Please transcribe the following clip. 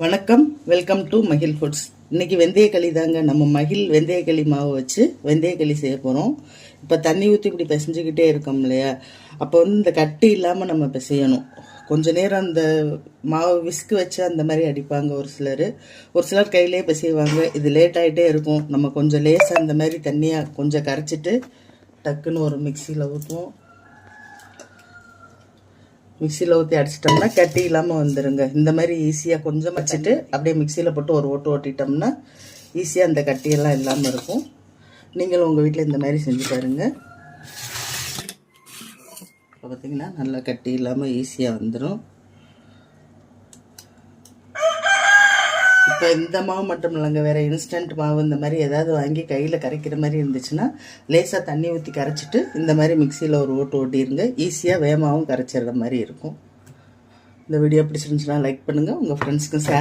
வணக்கம், welcome to மகிழ் foods. இன்னைக்கு வெந்தயக்களி தாங்க. நம்ம மகிழ் வெந்தயக்களி மாவு வச்சு வெந்தயக்களி செய்ய போகிறோம். இப்போ தண்ணி ஊற்றி இப்படி பிசைஞ்சுக்கிட்டே இருக்கோம் இல்லையா, அப்போ இந்த கட்டி இல்லாமல் நம்ம பிசையணும். கொஞ்ச நேரம் அந்த மாவு விஸ்கு வச்சு அந்த மாதிரி அடிப்பாங்க ஒரு சிலர் கையிலே பிசைவாங்க. இது லேட் ஆகிட்டே இருக்கும். நம்ம கொஞ்சம் லேசாக அந்த மாதிரி தண்ணியாக கொஞ்சம் கரைச்சிட்டு டக்குன்னு ஒரு மிக்சியில் ஊற்றுவோம். மிக்சியில் ஊற்றி அடிச்சிட்டோம்னா கட்டி இல்லாமல் வந்துடுங்க. இந்த மாதிரி ஈஸியாக கொஞ்சம் வச்சுட்டு அப்படியே மிக்சியில் போட்டு ஒரு ஓட்டிட்டோம்னா ஈஸியாக அந்த கட்டியெல்லாம் இல்லாமல் இருக்கும். நீங்களும் உங்கள் வீட்டில் இந்த மாதிரி செஞ்சு பாருங்க. இப்போ பார்த்திங்கன்னா நல்லா கட்டி இல்லாமல் ஈஸியாக வந்துடும். இப்போ இந்த மாவு மட்டும் இல்லைங்க, வேறு இன்ஸ்டன்ட் மாவு இந்த மாதிரி ஏதாவது வாங்கி கையில் கரைக்கிற மாதிரி இருந்துச்சுன்னா லேசாக தண்ணி ஊற்றி கரைச்சிட்டு இந்த மாதிரி மிக்சியில் ஒரு ஓட்டிடுங்க. ஈஸியாக வேகமாகவும் கரைச்சிடுற மாதிரி இருக்கும். இந்த வீடியோ பிடிச்சிருந்துச்சுன்னா லைக் பண்ணுங்கள், உங்கள் ஃப்ரெண்ட்ஸ்க்கும் ஷேர்